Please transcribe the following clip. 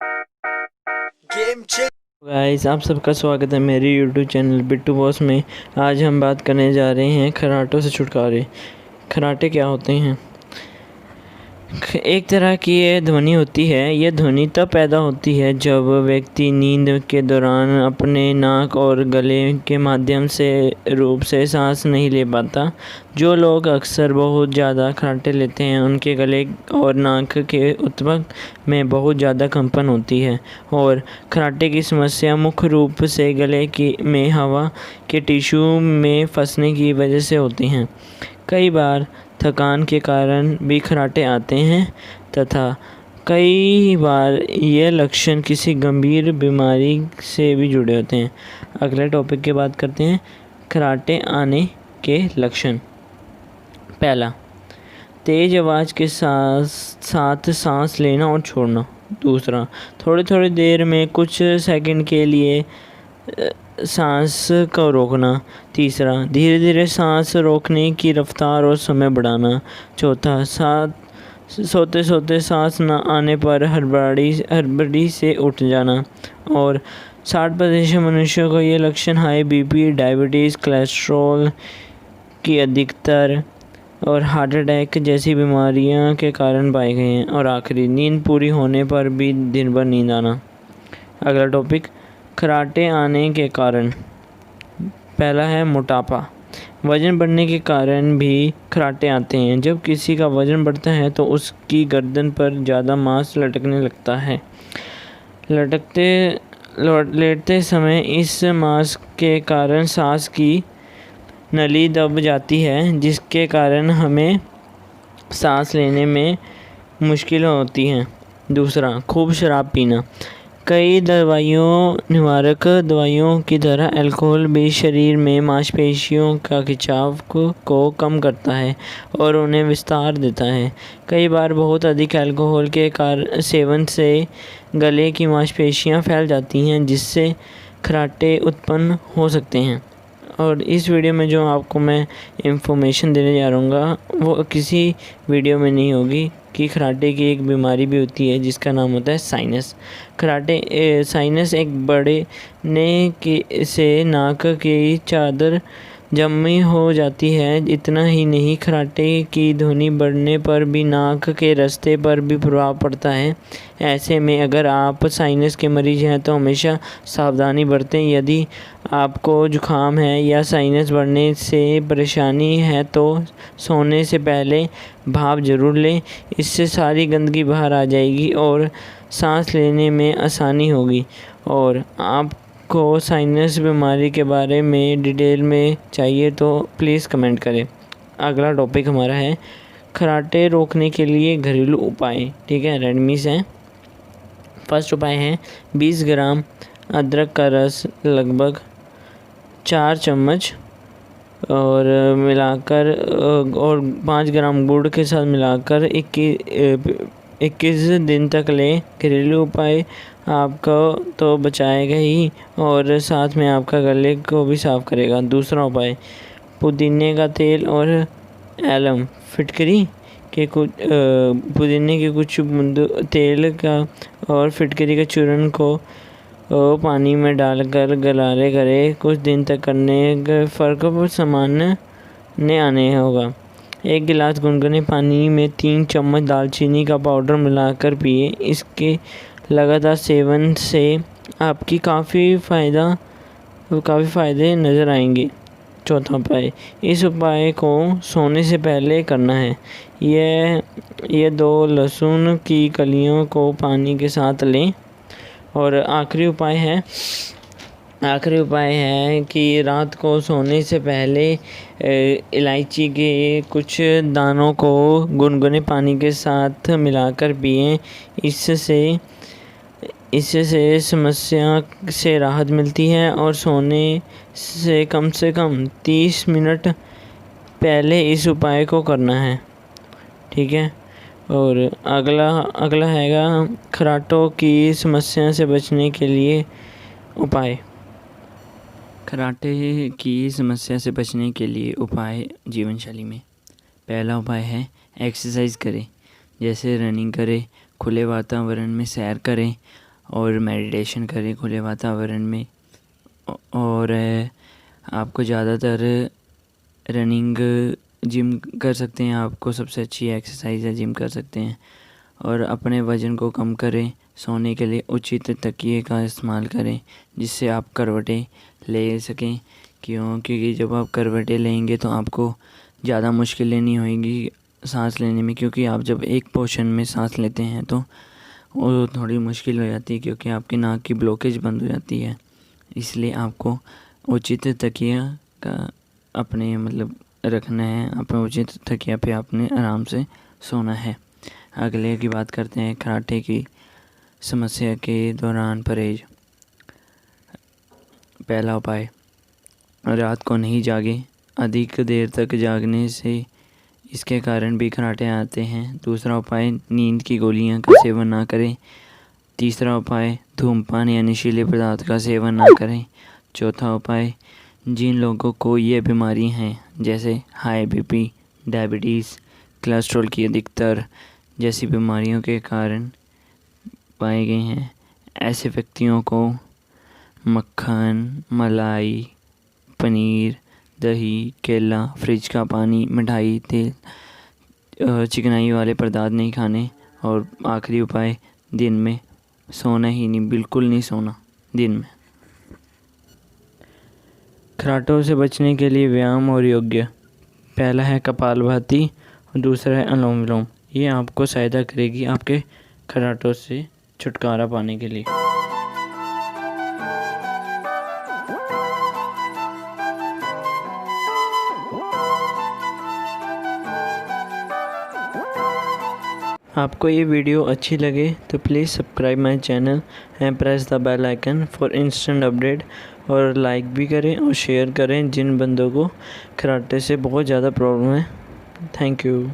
Guys, आप सबका स्वागत है मेरे YouTube चैनल बिट्टू बॉस में। आज हम बात करने जा रहे हैं खर्राटों से छुटकारे। खर्राटे क्या होते हैं? एक तरह की ये ध्वनि होती है। ये ध्वनि तब पैदा होती है जब व्यक्ति नींद के दौरान अपने नाक और गले के माध्यम से रूप से सांस नहीं ले पाता। जो लोग अक्सर बहुत ज़्यादा खर्राटे लेते हैं उनके गले और नाक के ऊतक में बहुत ज़्यादा कंपन होती है। और खर्राटे की समस्या मुख्य रूप से गले की में हवा के टिश्यू में फंसने की वजह से होती हैं। कई बार थकान के कारण भी खर्राटे आते हैं तथा कई बार ये लक्षण किसी गंभीर बीमारी से भी जुड़े होते हैं। अगले टॉपिक की बात करते हैं, खर्राटे आने के लक्षण। पहला, तेज आवाज़ के साथ सांस लेना और छोड़ना। दूसरा, थोड़ी देर में कुछ सेकंड के लिए सांस को रोकना। तीसरा, धीरे धीरे सांस रोकने की रफ्तार और समय बढ़ाना। चौथा, सोते सोते सांस न आने पर हड़बड़ी से उठ जाना। और 60% मनुष्यों को ये लक्षण हाई बीपी, डायबिटीज़, कोलेस्ट्रॉल की अधिकतर और हार्ट अटैक जैसी बीमारियों के कारण पाए गए हैं। और आखिरी, नींद पूरी होने पर भी दिन भर नींद आना। अगला टॉपिक, खर्राटे आने के कारण। पहला है मोटापा। वज़न बढ़ने के कारण भी खर्राटे आते हैं। जब किसी का वज़न बढ़ता है तो उसकी गर्दन पर ज़्यादा मांस लटकने लगता है। लेटते समय इस मांस के कारण सांस की नली दब जाती है, जिसके कारण हमें सांस लेने में मुश्किल होती है। दूसरा, खूब शराब पीना। कई निवारक दवाइयों की तरह अल्कोहल भी शरीर में मांसपेशियों का खिंचाव को कम करता है और उन्हें विस्तार देता है। कई बार बहुत अधिक अल्कोहल के सेवन से गले की मांसपेशियां फैल जाती हैं, जिससे खर्राटे उत्पन्न हो सकते हैं। और इस वीडियो में जो आपको मैं इंफॉर्मेशन देने जा रहा हूँ वो किसी वीडियो में नहीं होगी कि खर्राटे की एक बीमारी भी होती है जिसका नाम होता है साइनस। साइनस एक बढ़ने से नाक की चादर जमी हो जाती है। इतना ही नहीं, खर्राटे की ध्वनि बढ़ने पर भी नाक के रास्ते पर भी प्रभाव पड़ता है। ऐसे में अगर आप साइनस के मरीज हैं तो हमेशा सावधानी बरतें। यदि आपको जुकाम है या साइनस बढ़ने से परेशानी है तो सोने से पहले भाप ज़रूर लें। इससे सारी गंदगी बाहर आ जाएगी और सांस लेने में आसानी होगी। और आपको साइनस बीमारी के बारे में डिटेल में चाहिए तो प्लीज़ कमेंट करें। अगला टॉपिक हमारा है खर्राटे रोकने के लिए घरेलू उपाय। ठीक है, रेडमीज़ हैं। फर्स्ट उपाय है 20 ग्राम अदरक का रस लगभग 4 चम्मच और मिलाकर और 5 ग्राम गुड़ के साथ मिलाकर 21 दिन तक लें। घरेलू उपाय आपको तो बचाएगा ही और साथ में आपका गले को भी साफ़ करेगा। दूसरा उपाय, पुदीने का तेल और एलम फिटकरी के कुछ पुदीने के कुछ बूंद तेल का और फिटकरी के चूर्ण को पानी में डालकर गरारे करें। कुछ दिन तक करने के फ़र्क सामान्य आने होगा। 1 गिलास गुनगुने पानी में 3 चम्मच दालचीनी का पाउडर मिलाकर पिए। इसके लगातार सेवन से आपकी काफ़ी फ़ायदे नज़र आएंगे। चौथा उपाय, इस उपाय को सोने से पहले करना है। यह 2 लहसुन की कलियों को पानी के साथ लें। और आखिरी उपाय है कि रात को सोने से पहले इलायची के कुछ दानों को गुनगुने पानी के साथ मिलाकर पिएं। इससे समस्या से राहत मिलती है और सोने से कम 30 मिनट पहले इस उपाय को करना है। ठीक है। और अगला हैगा खर्राटों की समस्या से बचने के लिए उपाय। खर्राटे की समस्या से बचने के लिए उपाय जीवन शैली में। पहला उपाय है एक्सरसाइज करें, जैसे रनिंग करें, खुले वातावरण में सैर करें, और मेडिटेशन करें खुले वातावरण में। और आपको ज़्यादातर रनिंग जिम कर सकते हैं, आपको सबसे अच्छी एक्सरसाइज है, जिम कर सकते हैं। और अपने वज़न को कम करें। सोने के लिए उचित तकिए का इस्तेमाल करें जिससे आप करवटें ले सकें। क्योंकि जब आप करवटें लेंगे तो आपको ज़्यादा मुश्किलें नहीं होंगी सांस लेने में, क्योंकि आप जब एक पोर्शन में सांस लेते हैं तो वो थोड़ी मुश्किल हो जाती है, क्योंकि आपकी नाक की ब्लॉकेज बंद हो जाती है। इसलिए आपको उचित तकिया का अपने रखना है, अपने उचित तकिया पे आपने आराम से सोना है। अगले की बात करते हैं, खर्राटे की समस्या के दौरान परहेज। पहला उपाय, रात को नहीं जागे। अधिक देर तक जागने से इसके कारण भी खर्राटे आते हैं। दूसरा उपाय, नींद की गोलियां का सेवन ना करें। तीसरा उपाय, धूम्रपान या नशीले पदार्थ का सेवन ना करें। चौथा उपाय, जिन लोगों को ये बीमारी हैं जैसे हाई बीपी, डायबिटीज़, कोलेस्ट्रॉल की अधिकतर जैसी बीमारियों के कारण पाए गए हैं, ऐसे व्यक्तियों को मक्खन, मलाई, पनीर, दही, केला, फ्रिज का पानी, मिठाई, तेल, चिकनाई वाले पदार्थ नहीं खाने। और आखिरी उपाय, दिन में सोना ही नहीं, बिल्कुल नहीं सोना दिन में। खर्राटों से बचने के लिए व्यायाम और योग्य। पहला है कपालभाति और दूसरा है अनुलोम विलोम। ये आपको सहायता करेगी आपके खर्राटों से छुटकारा पाने के लिए। आपको ये वीडियो अच्छी लगे तो please subscribe my channel and press the bell icon for instant update. और लाइक भी करें और शेयर करें जिन बंदों को खर्राटे से बहुत ज़्यादा प्रॉब्लम है। Thank you.